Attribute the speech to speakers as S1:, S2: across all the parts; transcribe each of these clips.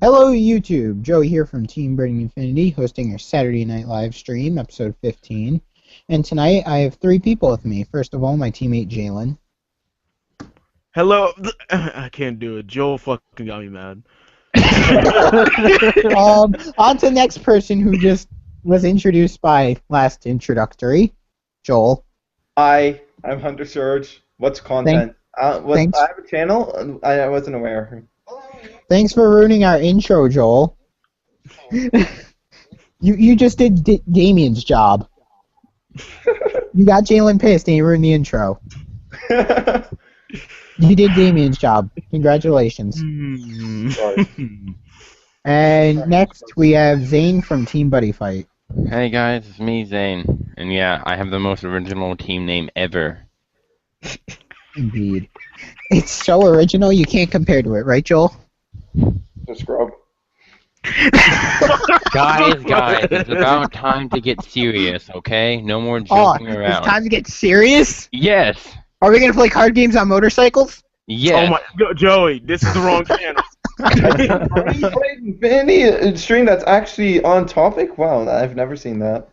S1: Hello YouTube, Joey here from Team Burning Infinity, hosting our Saturday night live stream, episode 15. And tonight I have three people with me. First of all, my teammate Jalen.
S2: Hello. I can't do it. Joel fucking got me mad.
S1: On to the next person who just was introduced by last introductory, Joel.
S3: Hi, I'm Hunter Surge. What's content?
S1: Thanks.
S3: I have a channel? I wasn't aware.
S1: Thanks for ruining our intro, Joel. You just did Damien's job. You got Jalen pissed and you ruined the intro. You did Damien's job. Congratulations.
S3: Sorry.
S1: And next we have Zane from Team Buddy Fight.
S4: Hey guys, it's me, Zane. And yeah, I have the most original team name ever.
S1: Indeed. It's so original you can't compare to it, right, Joel?
S3: The scrub.
S4: Guys, it's about time to get serious, okay? No more joking around.
S1: It's time to get serious?
S4: Yes!
S1: Are we gonna play card games on motorcycles?
S4: Yes!
S2: Oh my, Joey, this is the wrong channel.
S3: Are you playing Infinity stream that's actually on topic? Wow, I've never seen that.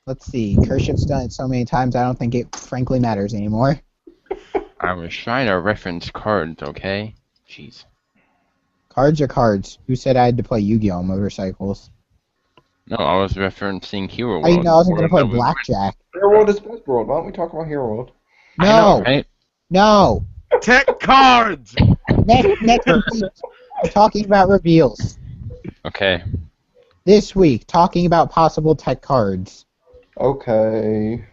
S1: Let's see. Kership's done it so many times I don't think it frankly matters anymore.
S4: I was trying to reference cards, okay? Jeez.
S1: Cards are cards. Who said I had to play Yu-Gi-Oh! On motorcycles?
S4: No, I was referencing Hero World.
S1: I didn't know I wasn't gonna play Blackjack.
S3: Hero World is best world. Why don't we talk about Hero World?
S1: No!
S4: I know, right?
S1: No!
S2: Tech cards!
S1: Next week, we're talking about reveals.
S4: Okay.
S1: This week, talking about possible tech cards.
S3: Okay.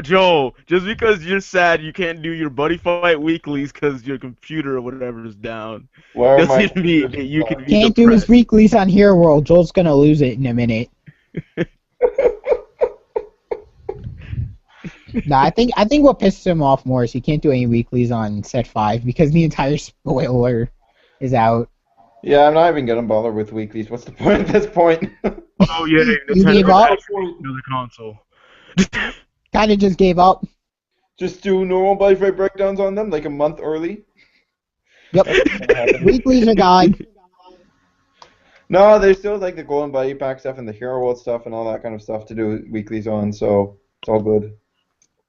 S2: Joel, just because you're sad you can't do your buddy fight weeklies because your computer or whatever is down,
S3: Where am I?
S2: doesn't mean that you can be
S1: Can't do his
S2: depressed.
S1: weeklies on Hero World. Joel's gonna lose it in a minute. Nah, I think what pisses him off more is he can't do any weeklies on set 5 because the entire spoiler is out.
S3: Yeah, I'm not even gonna bother with weeklies. What's the point at this point?
S2: Oh yeah,
S1: You gave
S2: Nintendo
S1: up?
S2: another console.
S1: Kinda just gave up.
S3: Just do normal buddy fight breakdowns on them, like a month early.
S1: Yep. Weeklies are gone.
S3: No, there's still like the Golden Buddy Pack stuff and the Hero World stuff and all that kind of stuff to do weeklies on, so it's all good.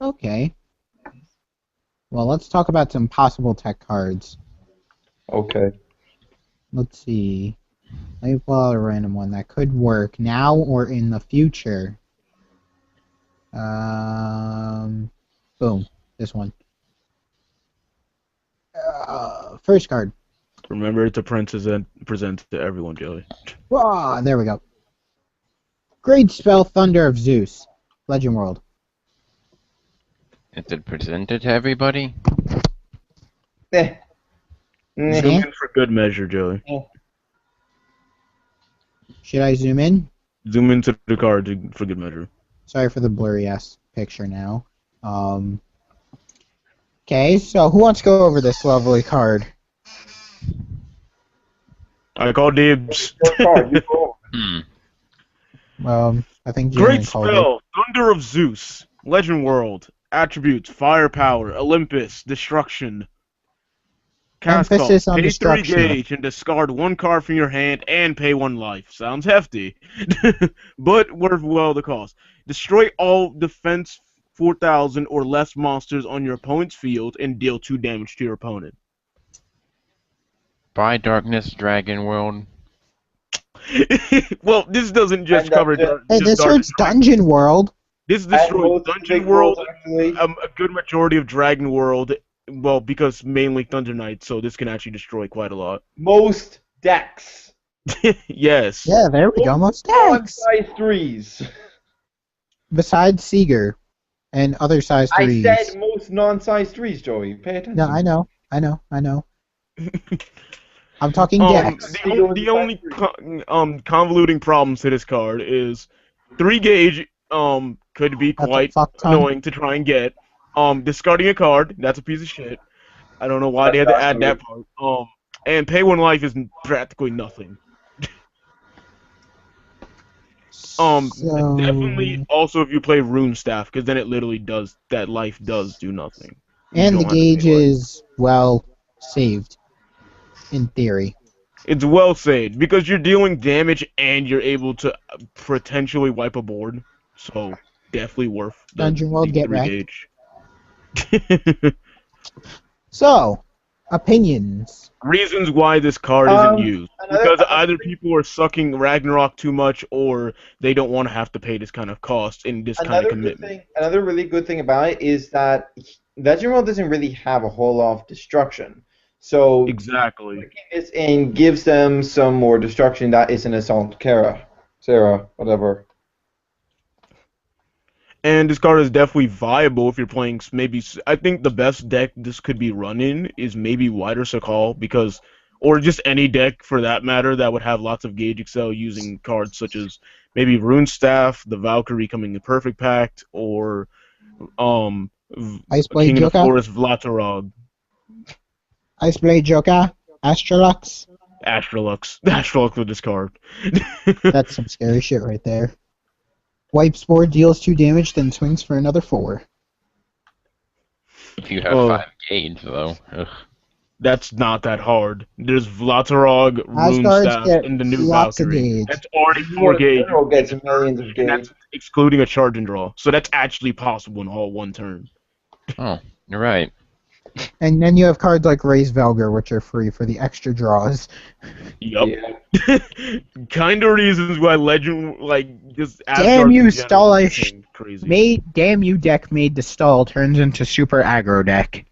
S1: Okay. Well, let's talk about some possible tech cards.
S3: Okay.
S1: Let's see. Let me pull out a random one that could work now or in the future. Boom. This one. First card.
S2: Remember to present to everyone, Joey.
S1: Ah, there we go. Great spell, Thunder of Zeus. Legend World.
S4: Is it presented to everybody?
S3: Eh.
S1: Yeah.
S2: Zoom in for good measure, Joey.
S1: Should I zoom in?
S2: Zoom into the card for good measure.
S1: Sorry for the blurry ass picture now. Okay, so who wants to go over this lovely card?
S2: I call dibs.
S1: I think
S2: Great
S1: Jalen called it.
S2: spell, Thunder of Zeus. Legend World. Attributes, firepower, Olympus, destruction. Cast
S1: Emphasis
S2: call.
S1: on
S2: Pay 3
S1: destruction.
S2: gauge and discard 1 card from your hand and pay 1 life. Sounds hefty, but worth well the cost. Destroy all defense 4,000 or less monsters on your opponent's field and deal 2 damage to your opponent.
S4: By Darkness, Dragon World.
S2: Well, this doesn't just cover.
S1: Hey, this hurts Dungeon World.
S2: This destroys Dungeon
S3: big
S2: World,
S3: worlds, actually.
S2: a good majority of Dragon World, well, because mainly Thunder Knights, so this can actually destroy quite a lot.
S3: Most decks.
S2: Yes.
S1: Yeah, there we go. Most decks.
S3: Size 3s.
S1: Besides Seeger and other size
S3: I
S1: 3s.
S3: said most non-size 3s, Joey. Pay attention.
S1: No, I know. I'm talking decks.
S2: The only convoluting problems to this card is 3 gauge could be
S1: That's a
S2: quite
S1: fuck ton.
S2: annoying to try and get. Discarding a card, that's a piece of shit. I don't know why they had to add that part. And pay 1 life is practically nothing. Definitely also if you play Rune Staff, because then it literally does, that life does do nothing.
S1: And the gauge is, well, saved. in theory.
S2: It's well said, because you're dealing damage and you're able to potentially wipe a board. So, definitely worth
S1: Dungeon World,
S2: the
S1: get
S2: 3
S1: wrecked.
S2: gauge.
S1: So, opinions.
S2: Reasons why this card isn't
S3: Um,
S2: used.
S3: another-
S2: Because either people are sucking Ragnarok too much, or they don't want to have to pay this kind of cost and this kind of commitment.
S3: Another really good thing about it is that Legend World doesn't really have a whole lot of destruction. So
S2: Exactly.
S3: taking this in gives them some more destruction that isn't Assault Sarah, whatever.
S2: And this card is definitely viable if you're playing maybe. I think the best deck this could be run in is maybe Wider Sakal, because, or just any deck for that matter that would have lots of Gauge Excel using cards such as maybe Rune Staff, the Valkyrie coming in Perfect Pact, or
S1: Iceblade
S2: King of the
S1: Joker?
S2: Forest Vlatorog.
S1: Iceblade Joker? Astrolux?
S2: Astrolux with this card.
S1: That's some scary shit right there. Wipes board, deals 2 damage, then swings for another 4.
S4: If you have 5 gauge, though. Ugh.
S2: That's not that hard. There's Vlatorog, Rune
S1: Asgards
S2: Staff,
S1: get
S2: and the new
S1: lots of
S2: Valkyrie.
S1: gauge.
S2: That's already 4 gauge.
S3: General gets millions of
S2: And
S3: gauge.
S2: that's excluding a charge and draw. So that's actually possible in all one turn.
S4: Oh, you're right.
S1: And then you have cards like Raise Velgar, which are free for the extra draws.
S2: Yup.
S3: Yeah.
S2: Kind of reasons why Legend, just
S1: Damn
S2: Asgard
S1: you,
S2: in general
S1: Stallish.
S2: became crazy.
S1: Damn you deck made the stall turns into super aggro deck.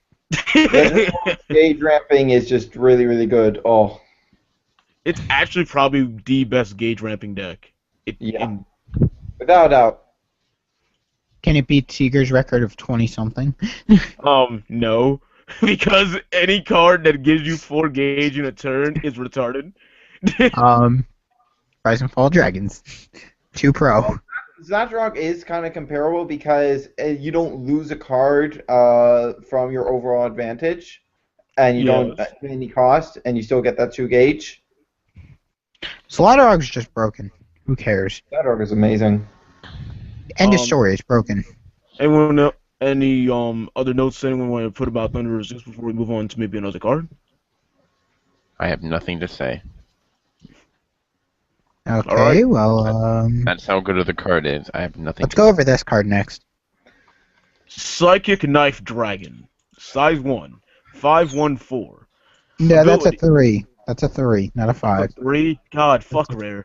S3: Gauge ramping is just really, really good. Oh,
S2: It's actually probably the best gauge ramping deck.
S3: Yeah. Without a doubt.
S1: Can it beat Seeger's record of 20-something?
S2: No. Because any card that gives you 4 gauge in a turn is retarded.
S1: Rise and Fall Dragons. 2 Pro.
S3: Zatrog is kind of comparable because you don't lose a card from your overall advantage, and you don't pay any cost, and you still get that 2 gauge.
S1: Slaughterog's just broken. Who cares?
S3: Zatrog is amazing.
S1: End of story, it's broken.
S2: Anyone know any other notes anyone want to put about Thunder Resist before we move on to maybe another card?
S4: I have nothing to say.
S1: Okay,
S2: Alright.
S1: well,
S4: That's how good of the card is. I have nothing
S1: let's
S4: to
S1: go over this card next.
S2: Psychic Knife Dragon. Size 1. 5/14.
S1: No, that's a
S2: Ability.
S1: 3. That's a 3, not a 5.
S2: 3? God, fuck Rare.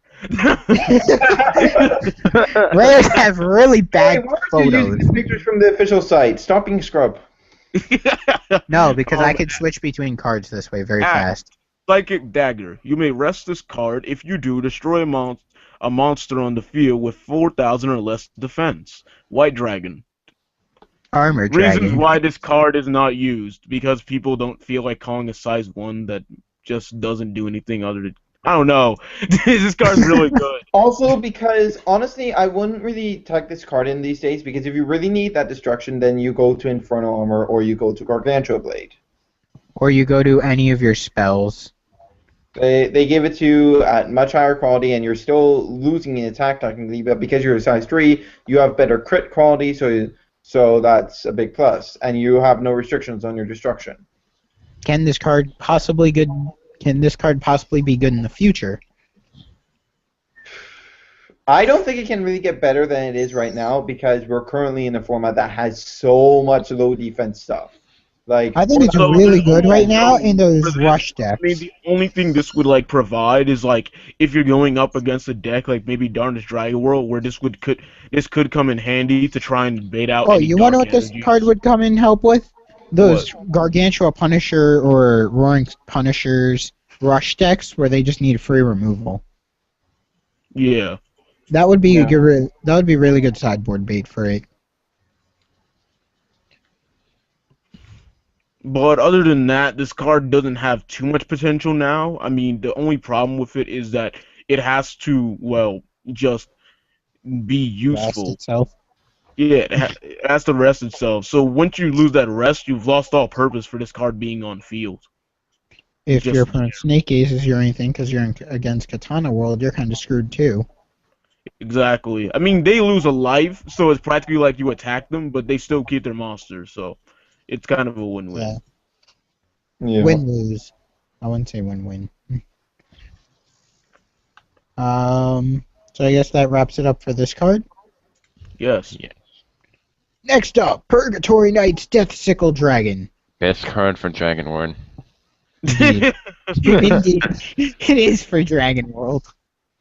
S1: Rares have really bad
S3: Why are you using
S1: photos.
S3: the pictures from the official site? Stop being scrub.
S1: No, because I can switch between cards this way very fast.
S2: Psychic Dagger. You may rest this card. If you do, destroy a monster on the field with 4,000 or less defense. White Dragon.
S1: Armor
S2: Reasons
S1: Dragon.
S2: why this card is not used. Because people don't feel like calling a size 1 that just doesn't do anything other than... I don't know. This card's really good.
S3: Also, because honestly, I wouldn't really tuck this card in these days because if you really need that destruction, then you go to Infernal Armor or you go to Gargantua Blade.
S1: Or you go to any of your spells.
S3: They give it to you at much higher quality, and you're still losing in attack technically, but because you're a size 3, you have better crit quality, so that's a big plus, and you have no restrictions on your destruction.
S1: Can this card possibly be good in the future?
S3: I don't think it can really get better than it is right now because we're currently in a format that has so much low defense stuff. Like
S1: I think it's
S2: So,
S1: really good right now
S2: for
S1: in those
S2: this,
S1: rush
S2: I
S1: decks.
S2: mean, the only thing this would provide is if you're going up against a deck like maybe Darkness Dragon World, where this could come in handy to try and bait out.
S1: Oh,
S2: any
S1: you wonder
S2: dark
S1: what this
S2: energies.
S1: card would come in help with? Those Gargantua Punisher or Roaring Punishers rush decks where they just need free removal.
S2: Yeah.
S1: That would be
S3: Yeah.
S1: that would be really good sideboard bait for it.
S2: But other than that, this card doesn't have too much potential now. I mean, the only problem with it is that it has to, just be
S1: Rest
S2: useful.
S1: itself.
S2: Yeah, it has to rest itself. So once you lose that rest, you've lost all purpose for this card being on field.
S1: If
S2: Just-
S1: your opponent snake aces you or anything because you're against Katana World, you're kind of screwed too.
S2: Exactly. I mean, they lose a life, so it's practically like you attack them, but they still keep their monsters, so it's kind of a win-win.
S1: Yeah.
S3: Yeah.
S1: Win-lose. I wouldn't say win-win. So I guess that wraps it up for this card.
S2: Yes.
S4: Yeah.
S1: Next up, Purgatory Knights Death Sickle Dragon.
S4: Best card for Dragon Ward.
S1: Indeed. Indeed. It is for Dragon World.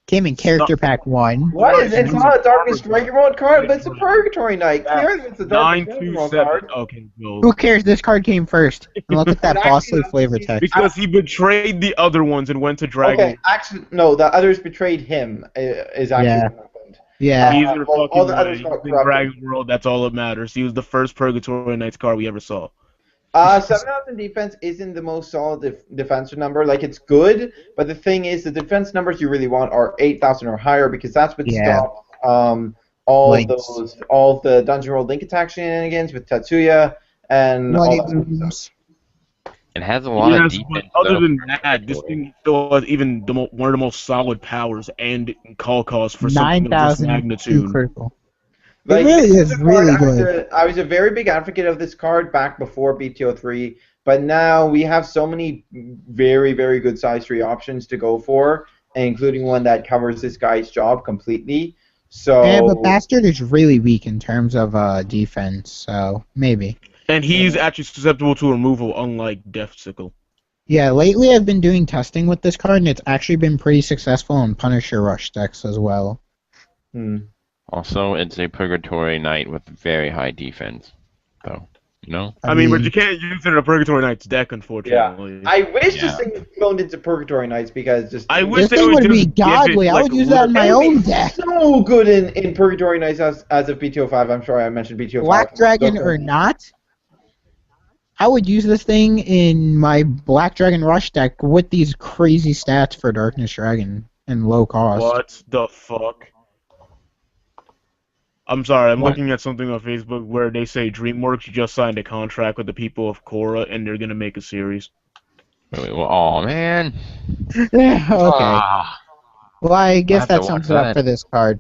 S1: Came in Character Pack 1.
S3: What? It's not a Darkest Dragon World card, but it's a Purgatory Knight. Clearly it's a Darkest Dragon World
S2: 927.
S3: card.
S2: Okay, go.
S1: Who cares? This card came first. And look at that
S3: But
S1: bossly
S3: actually,
S1: flavor text.
S2: Because he betrayed the other ones and went to Drago.
S3: Okay, actually, no, the others betrayed him, is actually
S1: Yeah.
S3: what happened.
S1: Yeah.
S2: He's in
S3: well,
S2: fucking
S3: all the
S2: way.
S3: others
S2: He's
S3: got
S2: in
S3: corrupted.
S2: Dragon World, that's all that matters. He was the first Purgatory Knights card we ever saw.
S3: 7,000 defense isn't the most solid defensive number. Like, it's good, but the thing is, the defense numbers you really want are 8,000 or higher because that's what
S1: Yeah.
S3: stops all
S1: Links.
S3: of the Dungeon World link attack shenanigans with Tatsuya and
S1: Bloody
S3: all that stuff.
S1: Booms.
S4: It has a lot of
S2: Yes,
S4: defense.
S2: but other
S4: though,
S2: than
S4: for
S2: that,
S4: Dragon
S2: this
S4: Ward.
S2: thing still has even one of the most solid powers and call costs for something of this
S1: 9,000
S2: magnitude.
S1: critical.
S3: Like,
S1: It really
S3: this
S1: is
S3: a card
S1: really
S3: I was
S1: good.
S3: I was a very big advocate of this card back before BTO3, but now we have so many very, very good size 3 options to go for, including one that covers this guy's job completely. So
S1: Yeah, but Bastard is really weak in terms of defense, so maybe.
S2: And he's actually susceptible to removal, unlike Death Sickle.
S1: Yeah, lately I've been doing testing with this card, and it's actually been pretty successful in Punisher Rush decks as well.
S4: Also, it's a Purgatory Knight with very high defense, though. You know?
S2: I mean, but you can't use it in a Purgatory Knights deck,
S3: yeah,
S2: unfortunately.
S3: I wish this
S4: Yeah.
S3: thing was cloned into Purgatory Knights because just
S2: I
S1: This
S2: wish they
S1: thing
S2: would
S1: would be
S2: just give it,
S1: godly. I
S2: like,
S1: would use that in my
S3: It would
S1: own
S3: be
S1: deck.
S3: so good in Purgatory Knights as of BTO5. I'm sorry I mentioned BTO5.
S1: Black Dragon
S3: So
S1: or
S3: good.
S1: not, I would use this thing in my Black Dragon Rush deck with these crazy stats for Darkness Dragon and low cost.
S2: What the fuck? I'm sorry, I'm
S1: What?
S2: looking at something on Facebook where they say DreamWorks just signed a contract with the people of Korra and they're gonna make a series.
S4: Oh, man.
S1: Yeah, okay.
S4: Ah.
S1: Well, I guess
S4: have to
S1: that
S4: watch
S1: sums it up
S4: that.
S1: for this card.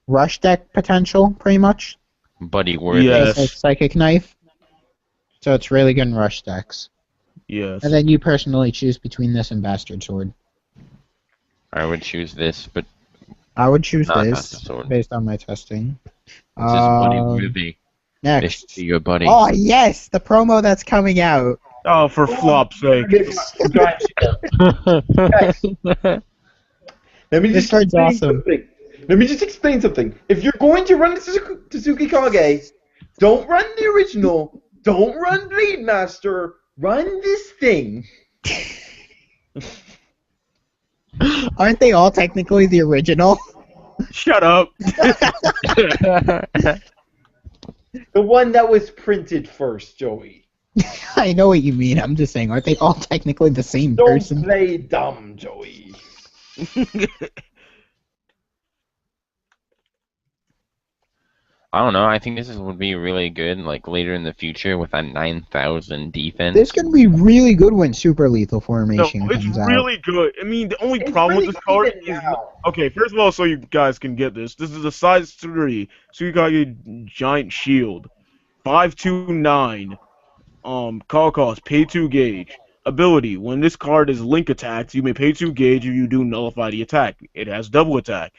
S1: Rush deck potential, pretty much.
S4: Buddy worthy.
S2: Yes.
S1: It's like Psychic Knife. So it's really good in rush decks.
S2: Yes.
S1: And then you personally choose between this and Bastard Sword.
S4: I would choose this, but
S1: I would choose
S4: Not
S1: this
S4: Bastard Sword.
S1: based on my testing.
S4: this is Buddy
S1: Um,
S4: worthy. This
S1: Next.
S4: should be your buddy.
S1: Oh, yes! The promo that's coming out.
S2: Oh, for flop's sake.
S3: Let me
S1: This
S3: just
S1: card's
S3: explain
S1: awesome.
S3: something. Let me just explain something. If you're going to run Suzuki Kage, don't run the original. Don't run Blade Master. Run this thing.
S1: Aren't they all technically the original?
S2: Shut up.
S3: The one that was printed first, Joey.
S1: I know what you mean. I'm just saying, aren't they all technically the same
S3: Don't
S1: person?
S3: play dumb, Joey.
S4: I don't know. I think would be really good, like later in the future with that 9,000 defense.
S1: This could be really good when Super Lethal
S2: No,
S1: Formation
S2: it's
S1: comes out.
S2: really good. I mean, the only
S3: It's
S2: problem
S3: really
S2: with this card
S3: good
S2: is...
S3: now.
S2: Okay, first of all, so you guys can get this. This is a size 3 Tsukikage Giant Shield. 529. Call cost, pay 2 gauge. Ability, when this card is link attacked, you may pay 2 gauge if you do nullify the attack. It has double attack.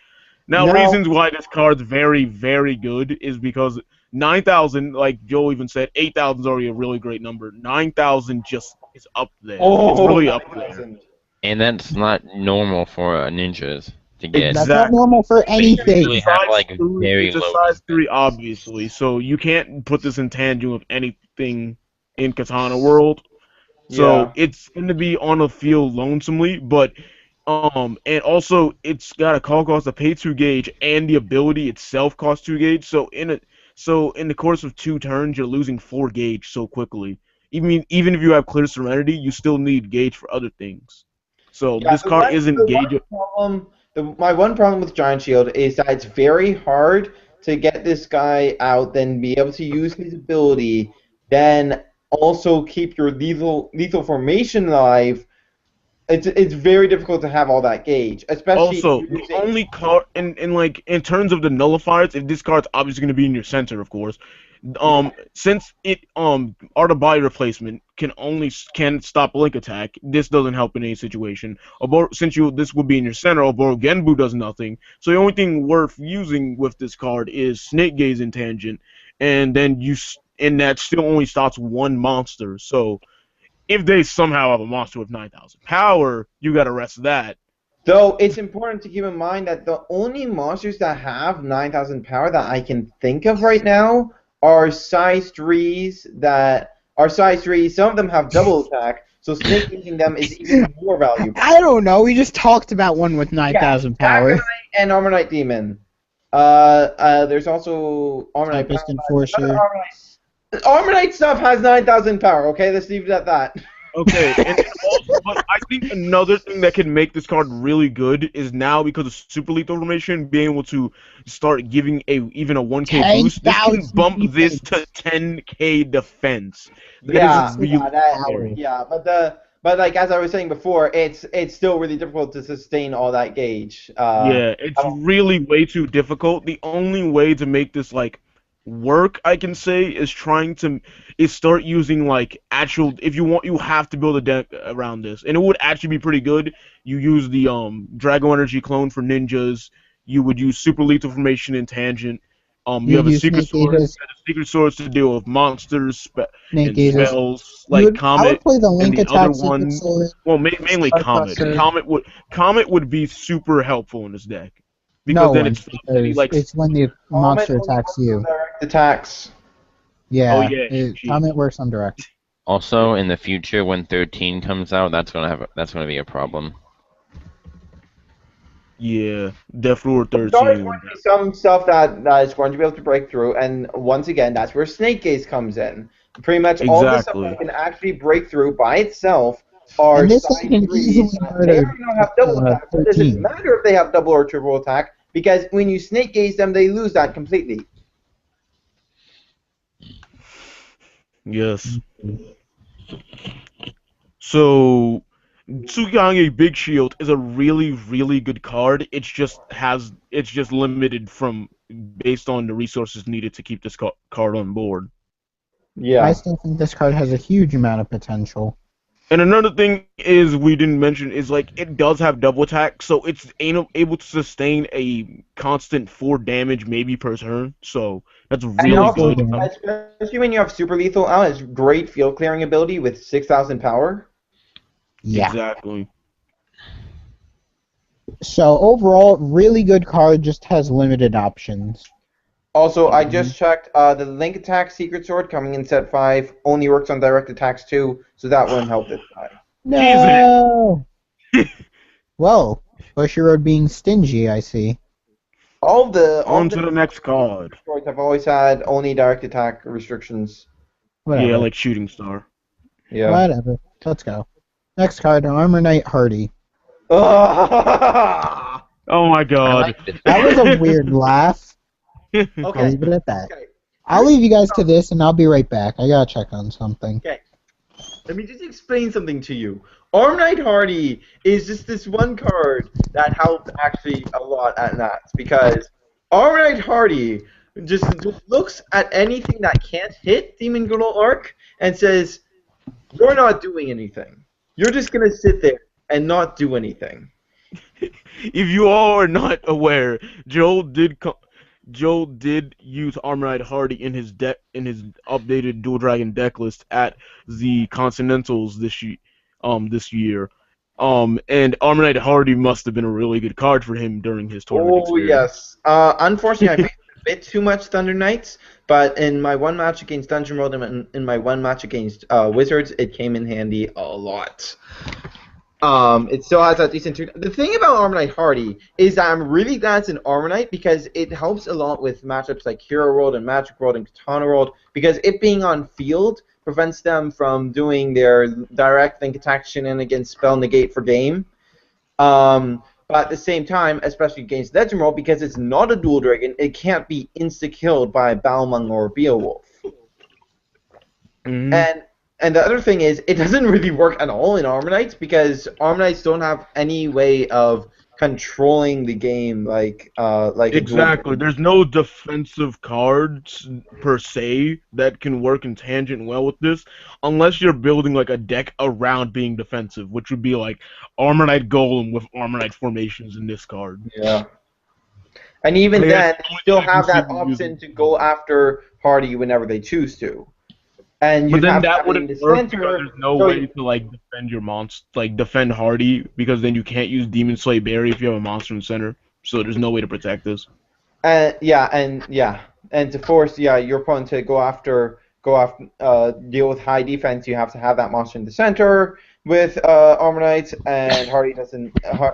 S2: Now,
S3: No.
S2: reasons why this card's very, very good is because 9,000, like Joe even said, 8,000 is already a really great number. 9,000 just is up there. It's really up there.
S4: And that's not normal for ninjas to get.
S1: That's not
S2: Exactly.
S1: normal for anything.
S4: Really have, like, very
S2: It's a
S4: low
S2: size
S4: defense.
S2: 3, obviously, so you can't put this in tandem with anything in Katana World. So
S3: Yeah.
S2: it's going to be on a field lonesomely, but and also it's got a call cost of pay 2 gauge, and the ability itself costs 2 gauge. So in the course of 2 turns, you're losing 4 gauge so quickly. Even if you have clear Serenity, you still need gauge for other things. So
S3: Yeah,
S2: this card isn't gauge.
S3: My one problem with Giant Shield is that it's very hard to get this guy out, then be able to use his ability, then also keep your lethal formation alive, It's very difficult to have all that gauge, especially
S2: Also,
S3: if
S2: the
S3: you're using.
S2: only card in terms of the nullifiers, if this card's obviously going to be in your center, of course. Since it Art of Body replacement can stop link attack, this doesn't help in any situation. Since this would be in your center, Oboro Genbu does nothing. So the only thing worth using with this card is Snake Gaze and Tangent, and then and that still only stops one monster. So if they somehow have a monster with 9,000 power, you got to rest that.
S3: Though it's important to keep in mind that the only monsters that have 9,000 power that I can think of right now are size 3s that are size 3s. Some of them have double attack, so snake using them is even more valuable.
S1: I don't know. We just talked about one with 9,000 power.
S3: Dragonite and Armor Knight Demon. There's also Armor Knight
S1: Typist Enforcer.
S3: Armor Knight stuff has 9,000 power. Okay, let's leave it at that.
S2: Okay, but I think another thing that can make this card really good is now, because of super lethal formation, being able to start giving even a 1k boost. This can bump this to 10k defense.
S3: Yeah,
S2: Yeah,
S3: but like as I was saying before, it's still really difficult to sustain all that gauge.
S2: Yeah, it's really way too difficult. The only way to make this work, I can say, is start using actual. If you want, you have to build a deck around this, and it would actually be pretty good. You use the Drago Energy clone for ninjas. You would use super lethal formation and tangent. You have a secret sword to deal with monsters and spells Comet.
S1: I would play the link
S2: and the other
S1: attack
S2: one,
S1: sword.
S2: well, mainly Comet. Comet would be super helpful in this deck.
S1: Because it's when the monster attacks you.
S3: Direct attacks.
S1: Yeah. Comet works on direct.
S4: Also, in the future, when 13 comes out, that's gonna be a problem.
S2: Yeah, Death Lord 13.
S3: There's going to be some stuff that is going to be able to break through, and once again, that's where Snake Gaze comes in. Pretty much all the stuff that can actually break through by itself are
S1: and this
S3: size
S1: can
S3: 3s.
S1: easily
S3: They already don't have double attack. It doesn't matter if they have double or triple attack, because when you Snake Gaze them, they lose that completely.
S2: Yes. So, Tsukihange Big Shield is a really, really good card. It's just limited based on the resources needed to keep this card on board.
S3: Yeah.
S1: I still think this card has a huge amount of potential.
S2: And another thing is we didn't mention is it does have double attack, so it's able to sustain a constant 4 damage maybe per turn. So that's really good.
S3: Especially when you have super lethal out, it's great field clearing ability with 6,000 power.
S1: Yeah.
S2: Exactly.
S1: So overall, really good card, just has limited options.
S3: Also, I just checked, the Link Attack Secret Sword coming in set 5 only works on direct attacks too, so that wouldn't help this guy.
S1: No! Well, Bushiroad being stingy, I see.
S2: On to the next card.
S3: Swords have always had only direct attack restrictions.
S1: Whatever.
S2: Yeah, like Shooting Star.
S3: Yeah.
S1: Whatever. Let's go. Next card, Armor Knight Hardy.
S2: Oh my god.
S1: That was a weird laugh.
S3: Okay.
S1: I'll leave it at that.
S3: Okay.
S1: I'll leave you guys to this, and I'll be right back. I gotta check on something.
S3: Okay. Let me just explain something to you. Arm Knight Hardy is just this one card that helps actually a lot at Nats, because Arm Knight Hardy just looks at anything that can't hit Demon Girdle Arc and says, "You're not doing anything. You're just gonna sit there and not do anything."
S2: If you all are not aware, Joel did use Armor Knight Hardy in his updated Dual Dragon deck list at the Continentals this year. And Armor Knight Hardy must have been a really good card for him during his tournament experience.
S3: Yes. Unfortunately, I faced a bit too much Thunder Knights, but in my one match against Dungeon World and in my one match against Wizards, it came in handy a lot. It still has that decent turn. The thing about Armor Knight Hardy is that I'm really glad it's an Armor Knight, because it helps a lot with matchups like Hero World and Magic World and Katana World, because it being on field prevents them from doing their direct link attack shenanigans, spell negate for game. But at the same time, especially against Legend World, because it's not a dual dragon, it can't be insta-killed by Balmung or Beowulf.
S2: Mm-hmm.
S3: And And the other thing is, it doesn't really work at all in Armor Knights because Armor Knights don't have any way of controlling the game like a dual.
S2: Exactly. There's no defensive cards per se that can work in tangent well with this, unless you're building like a deck around being defensive, which would be like Armor Knight Golem with Armor Knight formations in this card.
S3: Yeah. And even
S2: Yeah,
S3: then, they still have that
S2: using-
S3: option to go after Hardy whenever they choose to. And
S2: But
S3: you
S2: then
S3: have to
S2: that
S3: have it in
S2: wouldn't
S3: the
S2: work
S3: center.
S2: because there's no
S3: so
S2: way to like defend your monster, like defend Hardy, because then you can't use Demon Slay Barrier if you have a monster in the center. So there's no way to protect this.
S3: And to force your opponent to deal with high defense, you have to have that monster in the center with Armor Knights, and Hardy doesn't.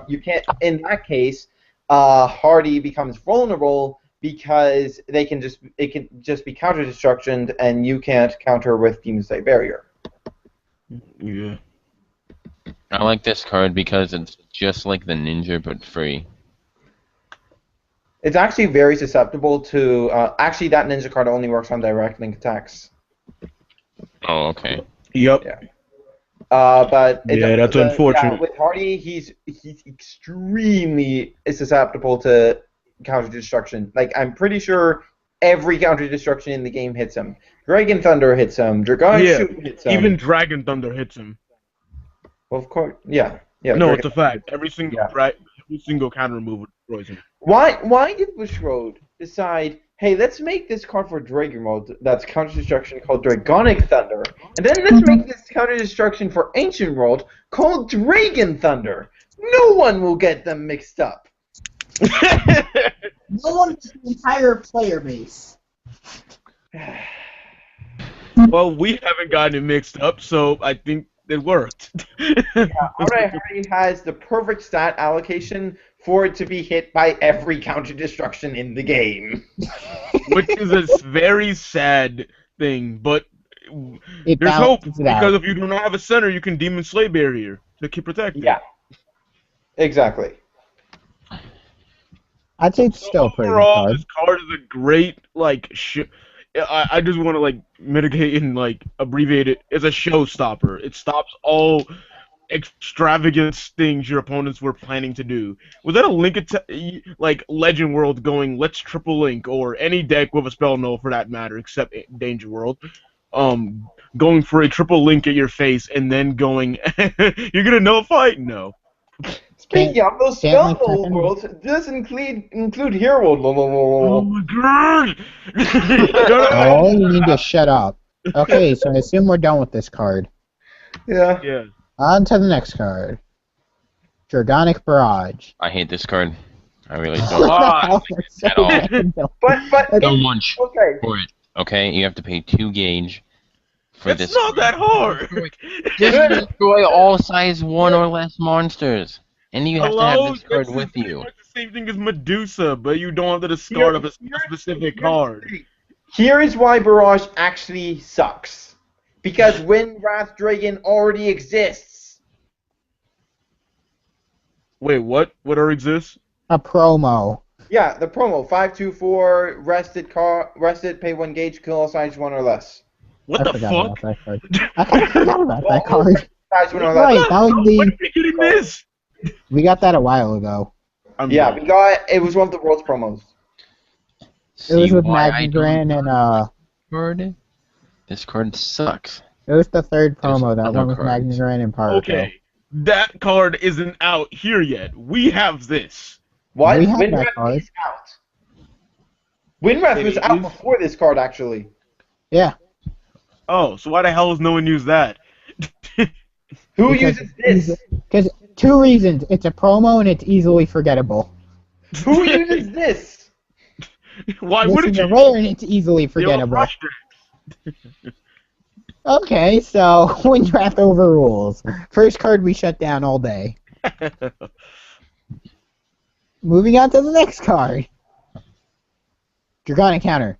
S3: You can't. In that case, Hardy becomes vulnerable because it can just be counter destructioned, and you can't counter with Demon Slay Barrier.
S2: Yeah.
S4: I like this card because it's just like the ninja but free.
S3: It's actually very susceptible to. Actually, that ninja card only works on direct link attacks.
S4: Oh, okay.
S2: Yep.
S3: Yeah. But
S2: That's unfortunate.
S3: Yeah, with Hardy, he's extremely susceptible to counter destruction. Like, I'm pretty sure every counter destruction in the game hits him. Dragon Thunder hits him. Dragonic Shoot hits him.
S2: Even Dragon Thunder hits him.
S3: Well, of course, yeah.
S2: No,
S3: Dragon
S2: it's a fact. Every single every single counter move destroys him.
S3: Why did Bushrode decide, hey, let's make this card for Dragon mode that's counter destruction called Dragonic Thunder, and then let's make this counter destruction for Ancient World called Dragon Thunder? No one will get them mixed up.
S1: No one with the entire player base.
S2: Well, we haven't gotten it mixed up, so I think it worked.
S3: Alright, Hardy has the perfect stat allocation for it to be hit by every counter destruction in the game.
S2: Which is a very sad thing, but
S1: It
S2: there's hope,
S1: balances it out.
S2: because if you do not have a center, you can Demon Slay Barrier to keep protected.
S3: Yeah. Exactly.
S1: I'd say it's still a pretty good
S2: Overall,
S1: card.
S2: this card is a great, like, I just want to, like, mitigate and, like, abbreviate it. It's a showstopper. It stops all extravagant things your opponents were planning to do. Was that a link like Legend World going, let's triple link, or any deck with a spell null for that matter, except Danger World, going for a triple link at your face and then going, you're gonna nullify? No.
S3: Speaking of those spell null worlds, it does include Hero World.
S2: Oh my god!
S1: Oh, you need to shut up. Okay, so I assume we're done with this card.
S3: Yeah.
S2: Yeah.
S1: On to the next card. Dragonic Barage.
S4: I hate this card. I really
S1: What
S4: don't.
S1: the
S2: Ah,
S1: hell? That's so
S4: at all.
S1: random.
S3: But
S4: So much
S3: okay.
S4: for it. Okay, you have to pay 2 gauge for
S2: It's
S4: this.
S2: not that hard!
S4: Just destroy all size 1 or less monsters, and you have to
S2: Hello?
S4: have this card
S2: This
S4: with
S2: is pretty
S4: you.
S2: much the same thing as Medusa, but you don't have to discard of a specific card.
S3: Here is why Barrage actually sucks. Because Wind Wrath Dragon already exists.
S2: Wait, what? What already exists?
S1: A promo.
S3: Yeah, the promo 524 rested, pay 1 gauge, kill all size 1 or less.
S2: What
S1: I
S2: the
S1: forgot
S2: fuck?
S1: about that card. I kind of forgot about that card.
S3: Size 1 or less.
S1: Right, that was
S2: When
S1: the.
S2: are we getting this?
S1: We got that a while ago.
S3: Yeah, we got it was one of the world's promos.
S1: It was
S4: See
S1: with
S4: why I don't
S1: Magnagran and
S4: card? This card sucks.
S1: it was the third
S4: There's
S1: promo, that
S4: other
S1: one with
S4: cards.
S1: Magnagran and Parko.
S2: Okay, that card isn't out here yet. We have this.
S3: What?
S1: We have
S3: Wind
S1: that
S3: Wrath
S1: card.
S3: is out. Wind Wrath was
S2: It
S3: out
S2: is?
S3: before this card, actually.
S1: Yeah.
S2: Oh, so why the hell has no one used that?
S3: Who
S1: Because
S3: uses this?
S1: Because 2 reasons. It's a promo and it's easily forgettable.
S3: Who uses this?
S2: Why
S1: This
S2: wouldn't
S1: is a
S2: you?
S1: rare and it's easily
S2: You're
S1: forgettable.
S2: frustrated.
S1: Okay, so Windwrath overrules. First card we shut down all day. Moving on to the next card. Dragonic Counter.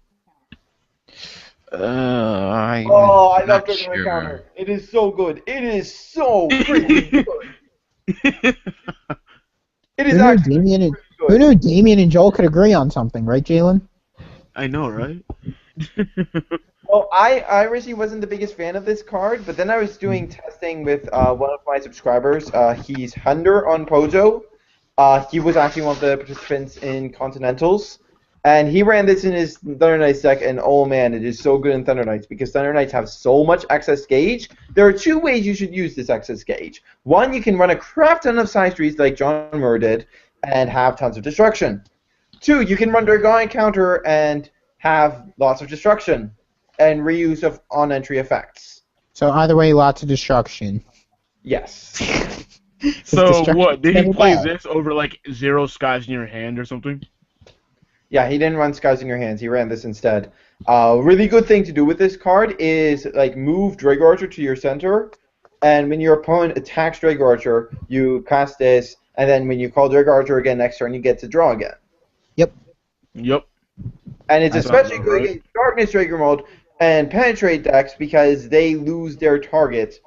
S4: I
S3: love
S4: not
S3: Dragon
S4: sure.
S3: Counter. It is so good. It is so freaking good. It is
S1: Who knew,
S3: actually
S1: Damien and,
S3: good.
S1: who knew Damien and Joel could agree on something, right, Jalen?
S2: I know, right?
S3: Well, I originally wasn't the biggest fan of this card, but then I was doing testing with one of my subscribers. He's Hunter on Pojo. He was actually one of the participants in Continentals, and he ran this in his Thunder Knights deck, and oh man, it is so good in Thunder Knights because Thunder Knights have so much excess gauge. There are two ways you should use this excess gauge. One, you can run a crap ton of side streets like John Murr did, and have tons of destruction. Two, you can run Dragonic counter and have lots of destruction and reuse of on-entry effects.
S1: So either way, lots of destruction.
S3: Yes.
S2: So
S1: destruction
S2: what? Did he
S1: never
S2: play
S1: bad.
S2: this over like 0 skies in your hand or something?
S3: Yeah, he didn't run Skies in Your Hands. He ran this instead. Really good thing to do with this card is like move Drago Archer to your center, and when your opponent attacks Drago Archer, you cast this, and then when you call Drago Archer again next turn, you get to draw again.
S1: Yep.
S2: Yep.
S3: And it's
S2: That sounds
S3: especially
S2: about
S3: good
S2: right.
S3: against Darkness Dragon Mode and Penetrate decks because they lose their target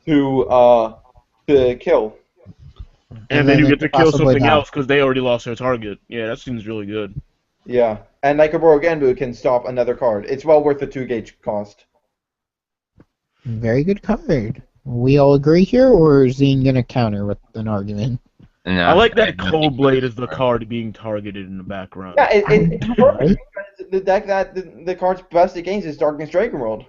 S3: to kill.
S2: And then you
S1: they
S2: get to kill
S1: possibly
S2: something
S1: die.
S2: else because they already lost their target. Yeah, that seems really good.
S3: Yeah, and Nikaboro Genbu can stop another card. It's well worth the 2 gauge cost.
S1: Very good card. We all agree here, or is Zine gonna counter with an argument?
S4: No,
S2: I like that
S4: nothing
S2: Cold Blade is
S4: for
S2: the
S4: it.
S2: card being targeted in the background.
S3: Yeah, it's perfect
S1: Right?
S3: because the deck that the card's best against is Darkness Dragon World.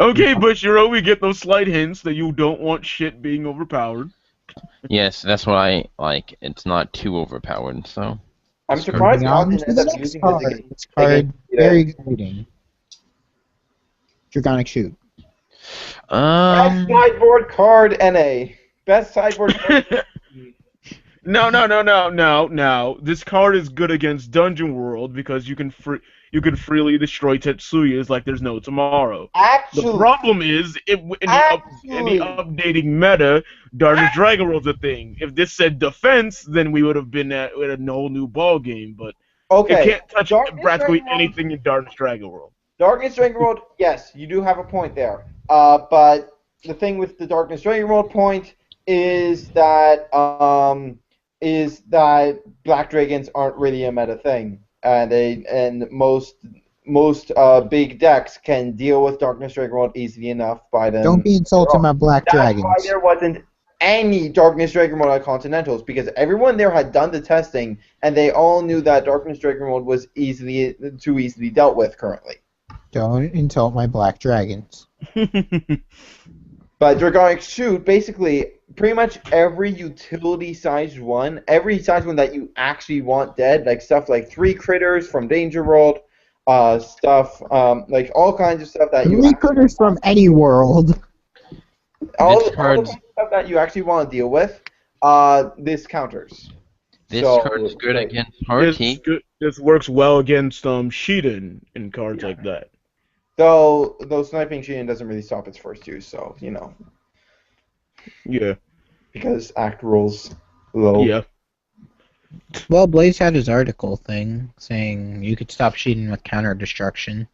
S2: Okay, Bushiro, we get those slight hints that you don't want shit being overpowered.
S4: Yes, that's what I like. It's not too overpowered, so.
S3: I'm surprised
S1: Moving on
S3: Ogden
S1: to
S3: ends
S1: the
S3: up
S1: next
S3: using
S1: card.
S3: this against.
S1: This card,
S3: against
S1: very exciting. Dragonic Shoot.
S3: Best sideboard card, NA. Best sideboard card.
S2: No. This card is good against Dungeon World because you can freely destroy Tetsuyas like there's no tomorrow. The
S3: Actually,
S2: problem is, any updating meta, Darkness Dragon World's a thing. If this said defense, then we would have been at a whole new ball game. But
S3: okay.
S2: it can't touch
S3: Darkness
S2: practically
S3: Dragon World-
S2: anything in Darkness Dragon World.
S3: Darkness Dragon World, yes, you do have a point there. But the thing with the Darkness Dragon World point is that Black Dragons aren't really a meta thing, and most big decks can deal with Darkness Dragon World easily enough by them.
S1: Don't be insulting my black
S3: That's
S1: dragons.
S3: why there wasn't any Darkness Dragon Mode at Continentals, because everyone there had done the testing, and they all knew that Darkness Dragon Mode was too easily dealt with currently.
S1: Don't insult my black dragons.
S3: But Dragonic Shoot, basically, pretty much every utility-sized one, every size one that you actually want dead, like stuff like 3 critters from Danger World, stuff, like all kinds of stuff that you...
S1: Three critters from any world.
S3: all
S4: This
S3: the
S4: card's-
S3: kinds of stuff that you actually want to deal with, this counters.
S4: This
S3: So-
S4: card is good against Harky.
S2: This works well against Shiden in cards like that.
S3: Though sniping Sheehan doesn't really stop its first use, so, you know,
S2: Yeah.
S3: because act rules low.
S2: Yeah.
S1: Well, Blaze had his article thing saying you could stop cheating with counter destruction.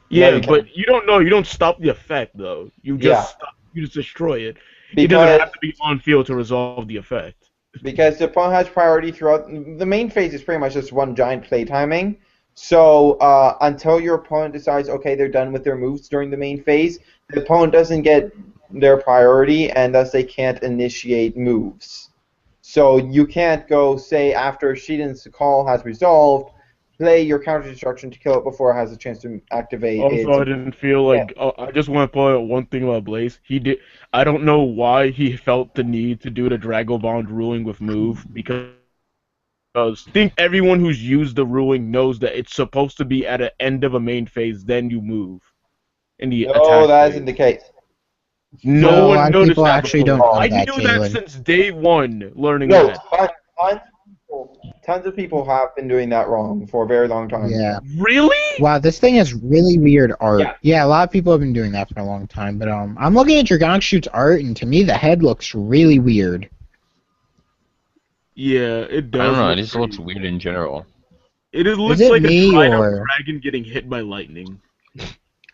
S3: Yeah,
S2: Yeah,
S3: you
S2: but you don't know. You don't stop the effect though. You just you just destroy it. It
S3: Because-
S2: doesn't have to be on field to resolve the effect.
S3: Because the opponent has priority throughout. The main phase is pretty much just one giant play timing. So until your opponent decides, okay, they're done with their moves during the main phase, the opponent doesn't get their priority, and thus they can't initiate moves. So you can't go, say, after Sheehan's call has resolved, play your counter destruction to kill it before it has a chance to activate.
S2: Also, I didn't feel like I just want to point out one thing about Blaze. I don't know why he felt the need to do the Drago Bond ruling with move because I think everyone who's used the ruling knows that it's supposed to be at the end of a main phase, then you move. In the
S3: No,
S2: attack
S3: that
S2: phase.
S3: isn't the case.
S2: No
S1: No, a
S2: one
S1: lot of
S2: noticed
S1: people
S2: that
S1: actually
S2: before.
S1: don't know
S2: I
S1: that,
S2: knew that
S1: Jalen.
S2: since day one, learning
S3: No,
S2: that.
S3: tons of people have been doing that wrong for a very long time.
S1: Yeah.
S2: Really?
S1: Wow, this thing has really weird art.
S3: Yeah.
S1: Yeah, a lot of people have been doing that for a long time, but I'm looking at Dragonic Shoot's art, and to me the head looks really weird.
S2: Yeah, it does.
S4: I don't know, it
S2: look
S4: just looks
S2: pretty-
S4: weird in general.
S2: It looks
S1: it
S2: like
S1: me,
S2: a dried up
S1: or-
S2: dragon getting hit by lightning.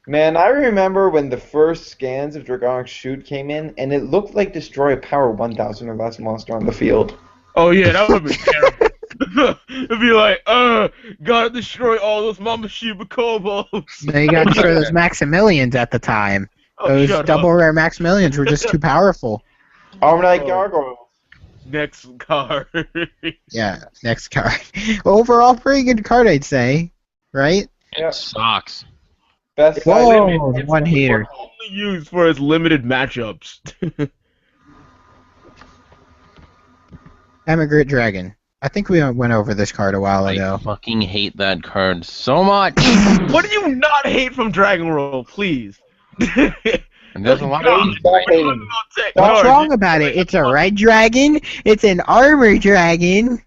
S3: Man, I remember when the first scans of Dragonic Shoot came in, and it looked like destroy a power 1000 or less monster on the field.
S2: Oh yeah, that would have been terrible. It'd be like, gotta destroy all those Mama Shiba kobolds.
S1: No, you gotta destroy those Maximilians at the time.
S2: Oh,
S1: Those
S2: shut
S1: double
S2: up.
S1: rare Maximilians were just too powerful.
S3: Armonite
S2: Oh.
S3: Gargoyles.
S2: Next card.
S1: Yeah, next card. Overall, pretty good card, I'd say. Right?
S3: Yeah.
S4: It sucks.
S3: Best
S1: Whoa,
S3: side.
S1: one hater.
S2: Only used for its limited matchups.
S1: Emigrant Dragon. I think we went over this card a while
S4: I
S1: ago.
S4: fucking hate that card so much.
S2: What do you not hate from Dragon World, please?
S4: And there's a lot
S2: God,
S4: of
S3: Stop hating.
S1: What's wrong about it? It's a red dragon. It's an armor dragon.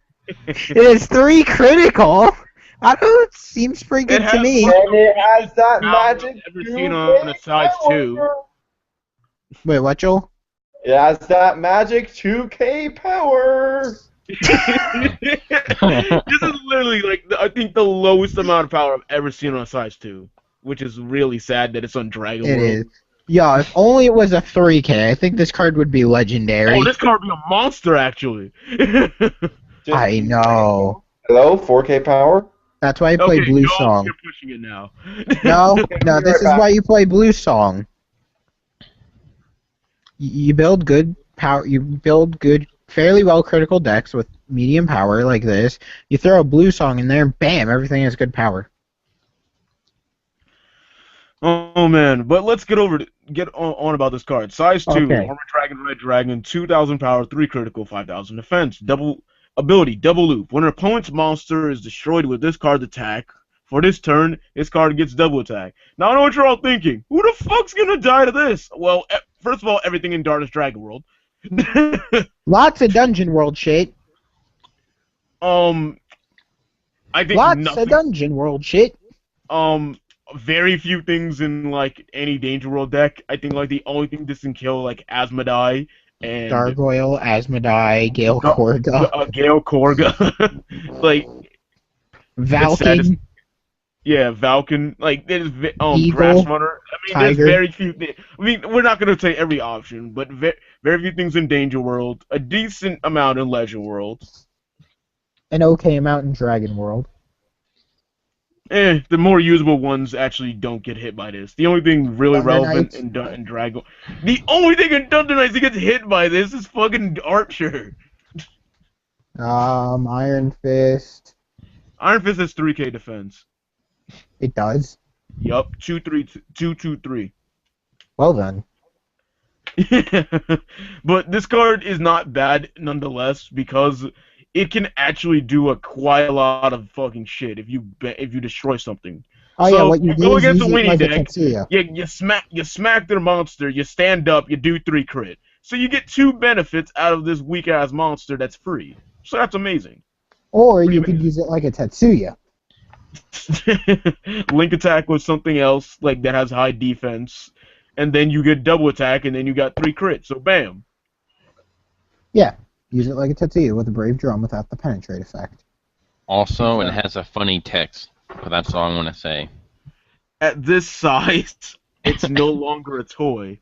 S1: It is 3 critical. I don't know, it seems pretty good
S2: It
S1: to
S2: has
S1: me.
S3: And it has that
S2: I've
S3: magic.
S2: ever seen on a size 2.
S1: Wait, what, Joel?
S3: It has that magic 2K power.
S2: This is literally like I think the lowest amount of power I've ever seen on a size 2, which is really sad that it's on Dragon
S1: It
S2: World.
S1: is. Yeah, if only it was a 3K, I think this card would be legendary.
S2: Oh, this card would be a monster actually.
S1: I know.
S3: Hello, 4K power.
S1: That's why I play
S2: Okay,
S1: Blue
S2: no,
S1: Song.
S2: You're pushing it now.
S1: No, no,
S3: be
S1: this
S3: right
S1: is
S3: back.
S1: why you play Blue Song. You build good power. You build good, fairly well critical decks with medium power like this. You throw a Blue Song in there, bam, everything has good power.
S2: Oh man, but let's get on about this card. Size 2,
S1: Okay.
S2: Armor Dragon, Red Dragon, 2,000 power, 3 critical, 5,000 defense. Double ability, double loop. When an opponent's monster is destroyed with this card's attack, for this turn, this card gets double attack. Now I know what you're all thinking. Who the fuck's gonna die to this? Well, first of all, everything in Darkness Dragon World.
S1: Lots of Dungeon World shit.
S2: I think
S1: Lots
S2: nothing.
S1: of Dungeon World shit.
S2: Very few things in like any Danger World deck. I think like the only thing this can kill like Asmodai and
S1: Gargoyle, Asmodai, Gale
S2: Ga-
S1: Korga,
S2: Gale Korga. Like
S1: Valken.
S2: yeah, Valken. Like there's
S1: Eagle,
S2: Grass Runner. I mean,
S1: Tiger.
S2: there's very few things. I mean, we're not gonna say every option, but very few things in Danger World. A decent amount in Legend World.
S1: An okay amount in Dragon World.
S2: The more usable ones actually don't get hit by this. The only thing really
S1: Thunder
S2: relevant
S1: Knights.
S2: in Dragon, the only thing in Thunder Knights that gets hit by this is fucking Archer.
S1: Iron Fist.
S2: Iron Fist has 3K defense.
S1: It does.
S2: Yup, 2-2-3.
S1: Well done.
S2: But this card is not bad nonetheless because it can actually do quite a lot of fucking shit if you destroy something.
S1: Oh
S2: So,
S1: yeah, what you
S2: you
S1: do
S2: go
S1: is
S2: against
S1: use
S2: a
S1: it
S2: winning
S1: like a
S2: deck.
S1: Tetsuya.
S2: You smack their monster, you stand up, you do 3 crit. So you get 2 benefits out of this weak ass monster that's free. So that's amazing.
S1: Or you could use it like a Tetsuya.
S2: Link attack with something else like that has high defense, and then you get double attack, and then you got 3 crit. So bam.
S1: Yeah, use it like a Tetsuya with a Brave Drum without the penetrate effect.
S4: Also, it has a funny text, but that's all I want to say.
S2: At this size, it's no longer a toy.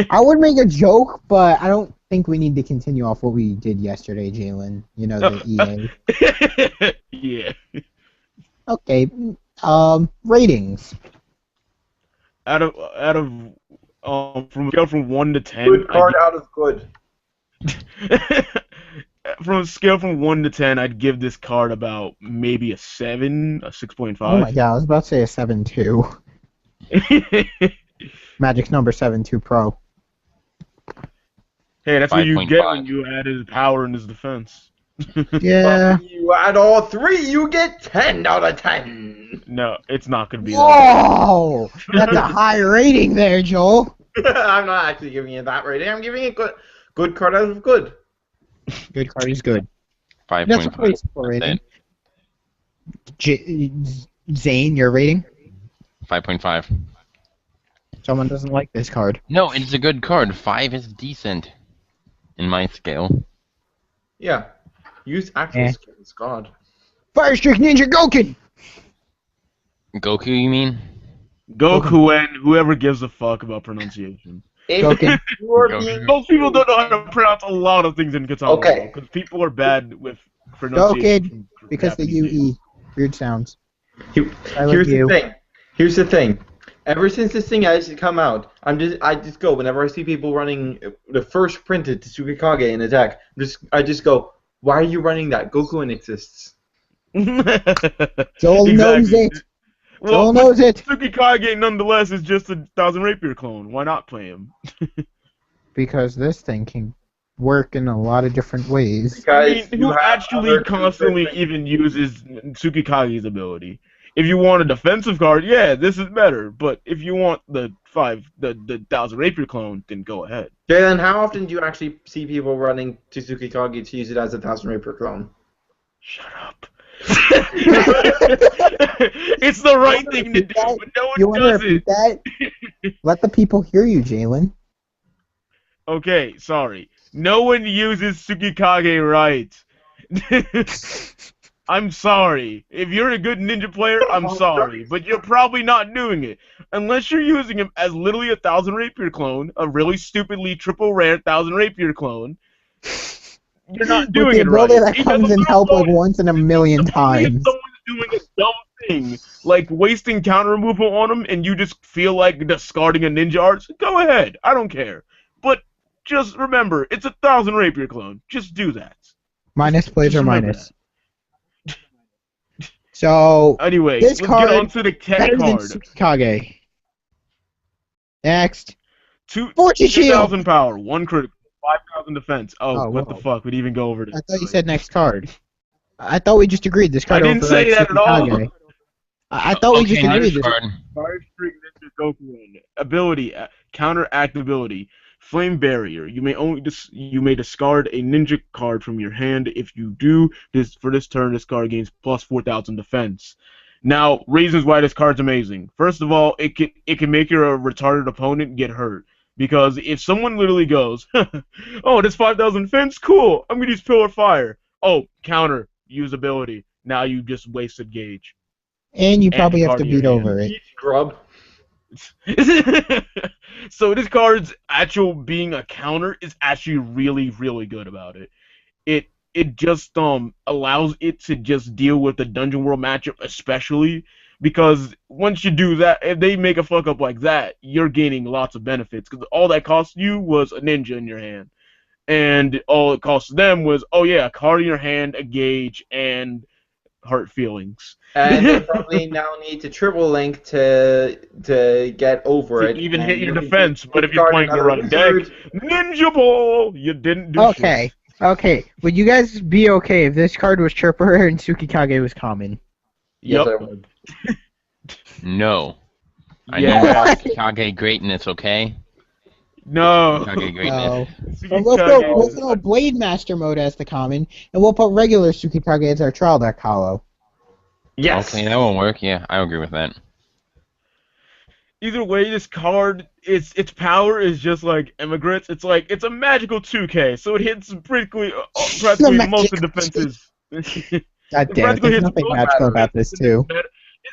S1: I would make a joke, but I don't think we need to continue off what we did yesterday, Jalen. You know, the EA.
S2: Yeah.
S1: Okay, ratings.
S2: Out of from a scale from 1 to 10.
S3: Good card out of good.
S2: From a scale from 1 to 10, I'd give this card about maybe a 7, a 6.5.
S1: Oh my god, I was about to say a 7.2. Magic's number 7.2 Pro.
S2: Hey, that's what you
S4: 5.5.
S2: get when you add his power and his defense.
S1: Yeah.
S3: If you add all 3, you get 10 out of 10.
S2: No, it's not going to be that.
S1: Whoa! That's a high rating there, Joel.
S3: I'm not actually giving it that rating. I'm giving it good card out of good.
S1: Good card is good. That's a
S4: 5.5.
S1: pretty simple rating. Zane, your rating?
S4: 5.5.
S1: Someone doesn't like this card.
S4: No, it's a good card. 5 is decent in my scale.
S3: Yeah. Use actual skills, God.
S1: Fire Streak Ninja Goku!
S4: Goku, you mean?
S2: Goku and whoever gives a fuck about pronunciation.
S1: Goku.
S3: You are
S4: Goku.
S3: being
S2: Most people don't know how to pronounce a lot of things in Katana
S3: Okay.
S2: because people are bad with
S1: Go, kid,
S2: pronunciation from
S1: because the
S2: Japanese names.
S1: UE. Weird sounds.
S3: Here's the thing. Here's the thing. Ever since this thing has come out, I just go whenever I see people running the first printed Tsukikage in a deck. I just go, why are you running that? Goku exists.
S1: Joel knows it. Joel knows it.
S2: Tsukikage, nonetheless, is just a 1,000 Rapier clone. Why not play him?
S1: Because this thing can work in a lot of different ways.
S3: Because
S2: who actually constantly even uses Tsukikage's ability? If you want a defensive card, yeah, this is better. But if you want the 1,000 Rapier clone, then go ahead.
S3: Okay, then how often do you actually see people running to Tsukikage to use it as a 1,000 Rapier clone?
S2: Shut up. It's the right thing to do, but no one does it.
S1: That? Let the people hear you, Jalen.
S2: Okay, sorry. No one uses Tsukikage right. I'm sorry. If you're a good ninja player, I'm sorry. But you're probably not doing it. Unless you're using him as literally a 1,000 Rapier clone, a really stupidly triple rare 1,000 Rapier clone, you're not doing it right.
S1: That comes in help like once in a million times.
S2: If someone's doing a dumb thing, like wasting counter removal on them, and you just feel like discarding a ninja arts, go ahead. I don't care. But just remember, it's a 1,000 Rapier clone. Just do that.
S1: Minus plays or minus. So
S2: anyway,
S1: this
S2: let's
S1: card
S2: get on to the tech card.
S1: Tsukikage. Next.
S2: Fortune Shield. 2,000 power, 1 critical, 5,000 defense. Oh, what the
S1: whoa.
S2: fuck? We'd even go over this.
S1: I thought you said next card. I thought we just agreed this card.
S2: I didn't say that at all.
S1: I thought we just agreed this.
S2: Fire Streak Ninja Goku ability, counteract ability, Flame Barrier. You may discard a ninja card from your hand. If you do this for this turn, this card gains plus 4,000 defense. Now, reasons why this card's amazing. First of all, it can make your retarded opponent get hurt. Because if someone literally goes, oh, this 5,000 defense, cool, I'm gonna use Pillar Fire. Oh, counter, use ability. Now you just wasted gauge.
S1: And you probably have to beat over it.
S3: Grub.
S2: So this card's actual being a counter is actually really, really good about it. It just allows it to just deal with the Dungeon World matchup, especially because once you do that, if they make a fuck up like that, you're gaining lots of benefits because all that cost you was a ninja in your hand, and all it cost them was a card in your hand, a gauge, and hurt feelings.
S3: And they probably now need to triple link to get over it.
S2: Even hit your defense, but if you're playing the right deck, Ninja Ball, you didn't do shit.
S1: Okay. Would you guys be okay if this card was triple rare and Tsukikage was common?
S3: Yes, I would.
S4: No. I know about Tsukikage greatness, okay?
S2: No.
S4: Tsukikage greatness.
S1: No. We'll throw Blade Master mode as the common, and we'll put regular Tsukikage as our trial deck hollow.
S3: Yes.
S4: Okay, that won't work. Yeah, I agree with that.
S2: Either way, this card, its power is just like Immigrants. It's like, it's a magical 2K, so it hits practically most of the defenses.
S1: God damn it, there's nothing magical about this too.
S2: It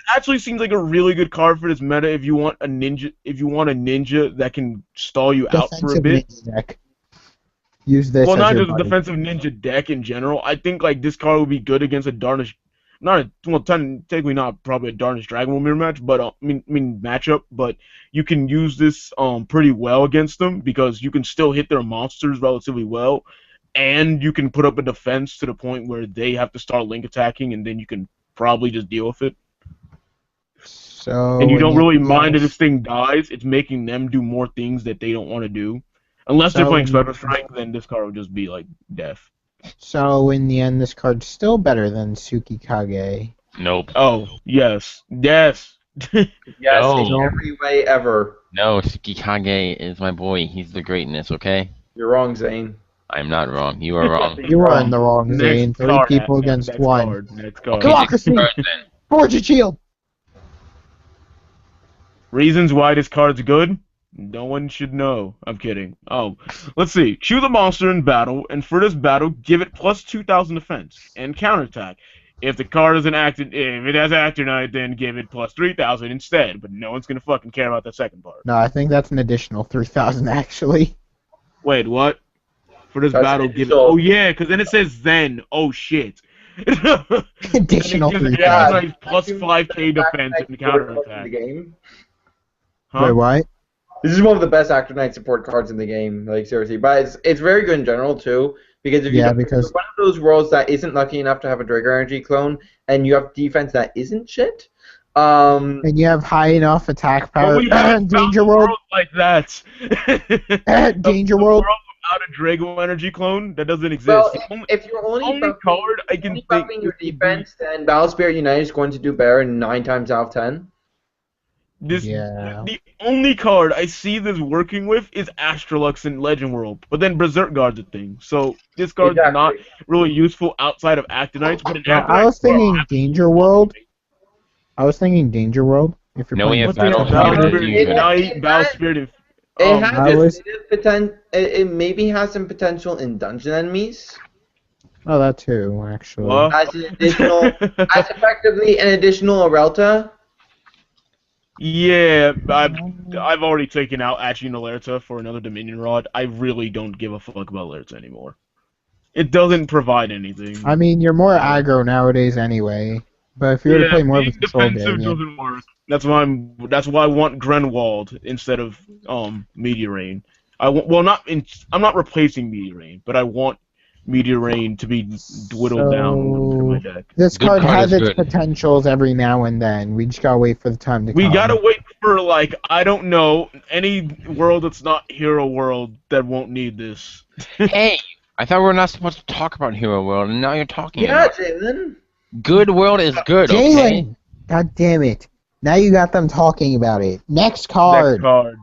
S2: actually seems like a really good card for this meta if you want a ninja that can stall you out for a bit.
S1: Ninja deck. Use this.
S2: Well,
S1: as
S2: not
S1: your
S2: just a
S1: buddy.
S2: defensive ninja deck in general. I think like this card would be good against a Darnish, technically not probably a Darnish Dragon mirror match, but I mean matchup. But you can use this pretty well against them because you can still hit their monsters relatively well, and you can put up a defense to the point where they have to start link attacking, and then you can probably just deal with it.
S1: So,
S2: and you don't really mind if this thing dies. It's making them do more things that they don't want to do. Unless they're playing Special Strike, then this card would just be like death.
S1: So in the end, this card's still better than Tsukikage.
S4: Nope.
S2: Oh, yes. Yes.
S3: Yes,
S4: No.
S3: in every way ever.
S4: No, Tsukikage is my boy. He's the greatness, okay?
S3: You're wrong, Zane.
S4: I'm not wrong. You are wrong.
S1: You are in the wrong, Zane.
S2: Next
S1: 3
S2: card,
S1: people against
S2: next
S1: 1.
S2: Card, next card.
S4: Okay,
S1: Democracy!
S4: next card then.
S1: Fortune Shield!
S2: Reasons why this card's good? No one should know. I'm kidding. Oh, let's see. Choose a monster in battle, and for this battle, give it plus 2,000 defense and counterattack. If the card isn't active, if it has Actor Knight, then give it plus 3,000 instead. But no one's gonna fucking care about that second part.
S1: No, I think that's an additional 3,000 actually.
S2: Wait, what? For this
S3: That's
S2: battle,
S3: it,
S2: give it.
S3: so-
S2: Oh yeah, because then it says then. Oh shit.
S1: Additional
S2: And it gives
S1: 3,000.
S2: Actinites plus 5k defense
S3: Actor Knight
S2: and
S3: support cards in
S2: counterattack.
S3: the game.
S2: Huh?
S1: Wait, what?
S3: This is one of the best Actor Knight support cards in the game, like seriously. But it's very good in general too, because if
S1: Yeah,
S3: if
S1: because-
S3: you're one of those worlds that isn't lucky enough to have a Drago Energy clone, and you have defense that isn't shit,
S1: And you have high enough attack
S2: But
S1: power.
S2: we haven't found
S1: Danger
S2: a
S1: World.
S2: world like that.
S1: Danger
S2: A
S1: World.
S2: world without a Drago energy clone that doesn't exist.
S3: well,
S2: The only-
S3: if you're only
S2: only
S3: buffing,
S2: card I
S3: if
S2: can
S3: you're
S2: think
S3: buffing your
S2: would be-
S3: defense, then Battle Spirit United is going to do better 9 times out of 10.
S1: Yeah.
S2: The only card I see this working with is Astrolux in Legend World, but then Berserk Guard's a thing. So this card's
S3: Exactly.
S2: not really useful outside of Actinites. But in
S1: Yeah,
S2: Actinites,
S1: I was thinking Danger World. If you're
S4: No, we
S1: playing
S4: have
S2: But they have
S4: Battle
S2: Battle
S4: Spirit
S2: Spirit
S4: Unite.
S2: Unite, Battle Spirit, and
S3: It has
S1: I was-
S3: it maybe has some potential in dungeon enemies
S1: Oh, that too, actually.
S2: What?
S3: as an additional, as effectively an additional Arelta.
S2: Yeah, I've already taken out Achi Nalerta for another Dominion Rod. I really don't give a fuck about Lerta anymore. It doesn't provide anything.
S1: I mean, you're more aggro nowadays anyway. But if you were to play more of a
S2: being
S1: control
S2: defensive
S1: game,
S2: doesn't work. That's why I want Grenwald instead of Meteor Rain. I'm not replacing Meteor Rain, but I want Meteor Rain to be whittled down in my deck.
S1: this
S4: Good
S1: card
S4: card
S1: has
S4: is
S1: its
S4: good.
S1: potentials every now and then. We just gotta wait for the time to
S2: We
S1: come.
S2: gotta wait for I don't know, any world that's not Hero World that won't need this.
S4: Hey, I thought we were not supposed to talk about Hero World, and now you're talking
S3: Yeah,
S4: about it.
S3: Jalen.
S4: Good world is good, okay?
S1: Jalen! God damn it. Now you got them talking about it. Next card!
S2: Next card.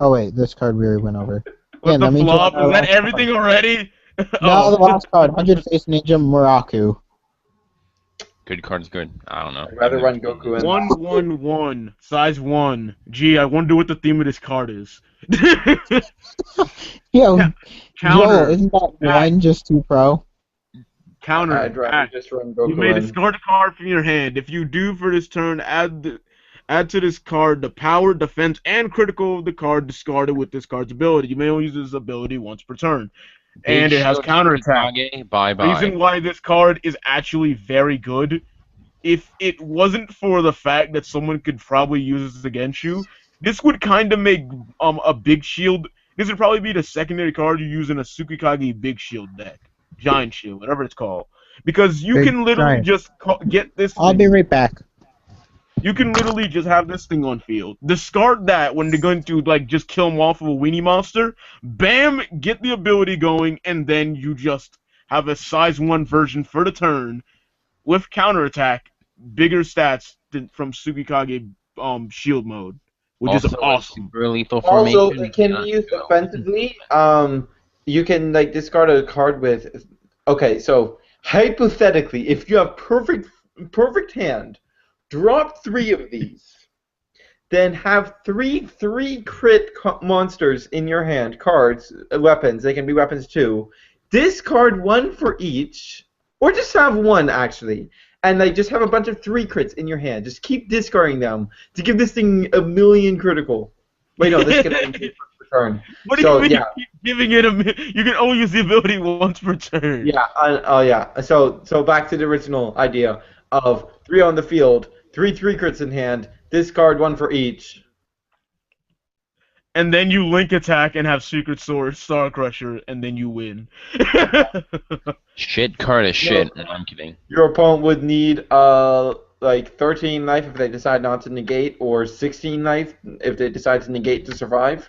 S1: Oh wait, this card we already went over.
S2: What's
S1: that
S2: the
S1: means
S2: flop?
S1: we're on
S2: Is
S1: our
S2: that
S1: last
S2: everything already?
S1: No, the last card, 100 Face Ninja Naraku.
S4: Good card's good. I don't know.
S3: I'd rather run Goku in.
S2: 1/1/1, size 1. Gee, I wonder what the theme of this card is.
S1: Yo,
S2: Counter.
S1: Joel, isn't that
S2: Back.
S1: one just too pro?
S2: Counter.
S3: I'd rather
S2: back.
S3: just run Goku
S2: You may
S3: in.
S2: discard a card from your hand. If you do for this turn, add to this card the power, defense, and critical of the card discarded with this card's ability. You may only use this ability once per turn. And it has
S4: Shield
S2: counterattack.
S4: Kage, bye-bye.
S2: Reason why this card is actually very good, if it wasn't for the fact that someone could probably use this against you, this would kind of make a big shield. This would probably be the secondary card you use in a Tsukikage big shield deck, giant shield, whatever it's called, because you
S1: Big
S2: can literally
S1: giant.
S2: just get this.
S1: I'll be right back.
S2: You can literally just have this thing on field. Discard that when they're going to just kill them off of a weenie monster. Bam, get the ability going, and then you just have a size 1 version for the turn with counterattack, bigger stats from Tsukikage shield mode, which is
S4: Also,
S2: awesome.
S4: super lethal
S3: Also,
S4: formation.
S3: it can be used offensively. You can discard a card with. Okay, so hypothetically, if you have perfect hand, drop 3 of these, then have three crit monsters in your hand. Cards, weapons. They can be weapons too. Discard 1 for each, or just have 1 actually. And just have a bunch of 3 crits in your hand. Just keep discarding them to give this thing a million critical. Wait, no, this can only be per turn.
S2: What do you mean you keep giving it you can only use the ability once per turn?
S3: Yeah, yeah. So back to the original idea of 3 on the field, 3 crits in hand, discard 1 for each.
S2: And then you link attack and have Secret Sword, Star Crusher, and then you win.
S4: Shit card is shit. No, I'm kidding.
S3: Your opponent would need 13 life if they decide not to negate, or 16 life if they decide to negate to survive.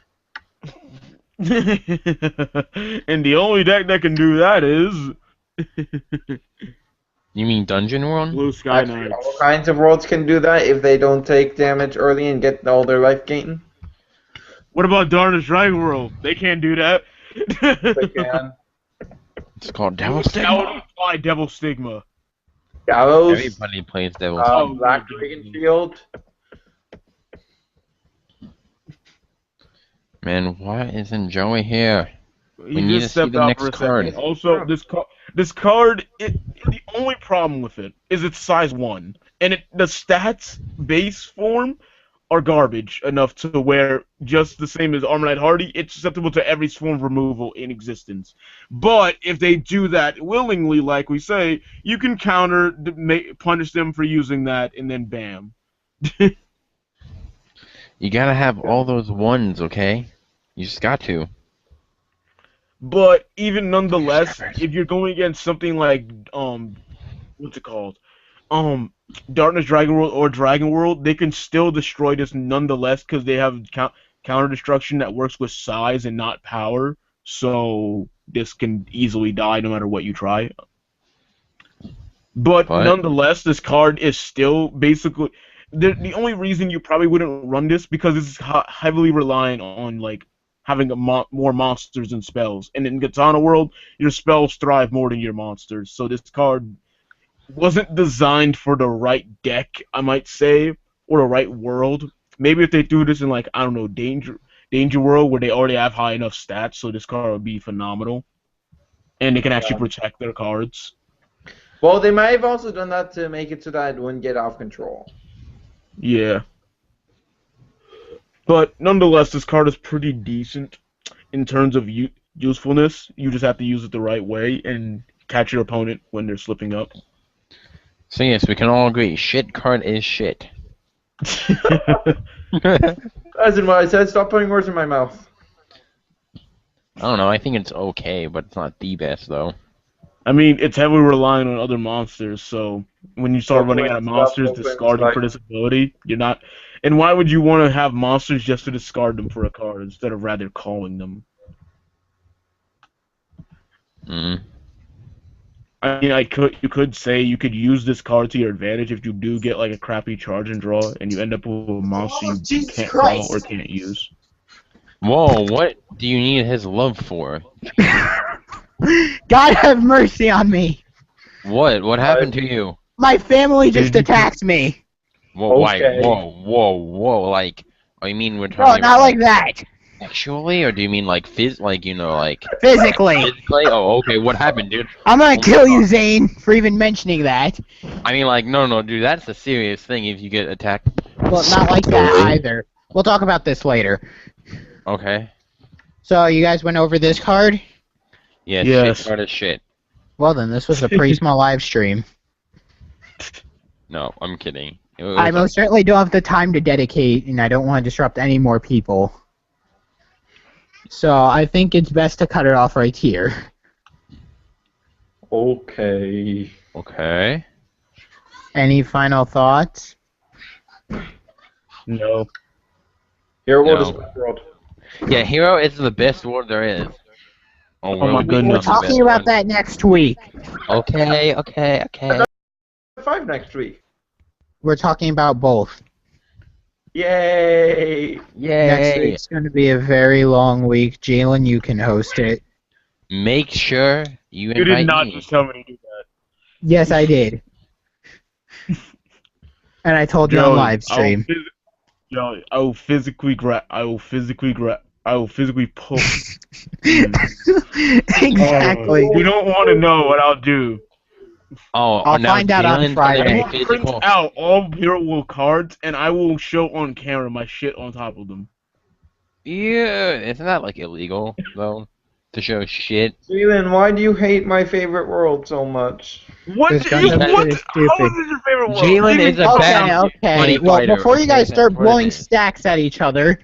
S2: And the only deck that can do that is
S4: You mean Dungeon World?
S2: Blue Sky
S3: Actually,
S2: Knights.
S3: all kinds of worlds can do that if they don't take damage early and get all their life gain.
S2: What about Darnish Dragon World? They can't do that.
S3: They can.
S4: It's called Devil
S2: That would
S4: Stigma.
S2: imply Devil Stigma.
S3: Gallows,
S4: Everybody plays Devil
S2: Oh,
S3: Black
S2: my
S3: Dragon
S2: goodness.
S3: Shield.
S4: Man, why isn't Joey here?
S2: He
S4: We need
S2: just
S4: to see
S2: stepped
S4: the
S2: out
S4: next
S2: for a
S4: card.
S2: second. Also, this card, the only problem with it is it's size 1, and the stats base form are garbage enough to where, just the same as Armor Knight Hardy, it's susceptible to every swarm removal in existence. But if they do that willingly, like we say, you can punish them for using that, and then bam.
S4: You gotta have all those ones, okay? You just got to.
S2: But even nonetheless, if you're going against something like what's it called? Darkness Dragon World or Dragon World, they can still destroy this nonetheless because they have counter destruction that works with size and not power. So this can easily die no matter what you try. But nonetheless, this card is still basically the only reason you probably wouldn't run this because it's heavily reliant on like having more monsters and spells. And in Katana World, your spells thrive more than your monsters. So this card wasn't designed for the right deck, I might say, or the right world. Maybe if they do this in, like, I don't know, Danger World, where they already have high enough stats, so this card would be phenomenal. And they can actually protect their cards.
S3: Well, they might have also done that to make it so that it wouldn't get off control.
S2: Yeah. But nonetheless, this card is pretty decent in terms of usefulness. You just have to use it the right way and catch your opponent when they're slipping up.
S4: So yes, we can all agree, shit card is shit.
S3: As in what I said, stop putting words in my mouth.
S4: I don't know, I think it's okay, but it's not the best, though.
S2: I mean, it's heavily relying on other monsters, so when you start running out of monsters discarding for this ability, you're not... And why would you want to have monsters just to discard them for a card instead of rather calling them? I mean, you could say you could use this card to your advantage if you do get like a crappy charge and draw, and you end up with a monster you can't call or can't use.
S4: Whoa, what do you need his love for?
S1: God have mercy on me!
S4: What? What happened to you?
S1: My family just attacked me!
S4: Whoa,
S3: Okay.
S4: whoa, like, oh, you mean we're
S1: No,
S4: talking
S1: not like that!
S4: sexually, or do you mean like like...
S1: Physically!
S4: Physically? Oh, okay, what happened, dude?
S1: I'm gonna kill you, Zane, for even mentioning that.
S4: I mean, like, no, dude, that's a serious thing if you get attacked.
S1: Well, not like that either. We'll talk about this later.
S4: Okay.
S1: So, you guys went over this card?
S4: Yeah,
S2: Yes.
S4: shit card is shit.
S1: Well then, this was a pretty small live stream.
S4: No, I'm kidding.
S1: I most certainly don't have the time to dedicate, and I don't want to disrupt any more people. So, I think it's best to cut it off right here.
S3: Okay.
S4: Okay.
S1: Any final thoughts?
S2: No.
S3: Hero World
S4: No.
S3: is my world.
S4: Yeah, Hero is the best word there is.
S2: Oh
S4: well,
S2: my
S4: we
S2: goodness.
S1: We're
S4: found the
S1: talking
S4: best
S1: about
S4: one.
S1: that next week.
S4: Okay.
S3: 5 next week.
S1: We're talking about both.
S3: Yay!
S1: Next
S4: Yay!
S1: week's going to be a very long week. Jalen, you can host it.
S4: Make sure you
S2: You
S4: invite
S2: did not
S4: me.
S2: just tell me to do that.
S1: Yes, I did. And I told you on live stream.
S2: I will physically pull.
S1: Exactly.
S2: You don't want to know what I'll do.
S4: Oh,
S1: I'll
S4: now
S1: find out on
S4: Jalen's
S1: Friday.
S4: gonna
S2: I
S4: be
S2: will print
S4: physical.
S2: out all Hero World cards, and I will show on camera my shit on top of them.
S4: Yeah, isn't that like illegal though? To show shit.
S3: Jalen, why do you hate my favorite world so much?
S2: What?
S1: This gun's
S2: What?
S1: pretty
S2: How
S1: stupid.
S2: is this your favorite world?
S4: Jalen
S2: Even-
S4: is a bad
S1: Okay.
S4: money
S1: Well,
S4: fighter,
S1: before you
S4: okay?
S1: guys start
S4: That's what it
S1: blowing
S4: is.
S1: stacks at each other,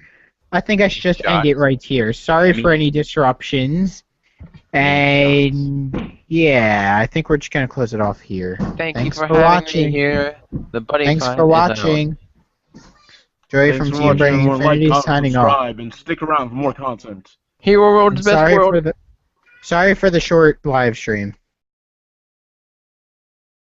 S1: I think I should just end it right here. Sorry for any disruptions. And yeah, I think we're just gonna close it off here.
S4: Thanks
S1: Thanks
S4: for
S1: for
S4: having
S1: watching.
S4: me here. The buddy
S1: Thanks
S4: fight
S1: for
S4: is
S1: watching. Joey
S2: Thanks
S1: from
S2: for
S1: Team
S2: watching,
S1: Brain
S2: everyone. Like,
S1: Infinity
S2: comment,
S1: signing off.
S2: subscribe, and stick around for more content.
S4: out. Hero World's
S1: And
S4: best world.
S1: sorry for the short live stream.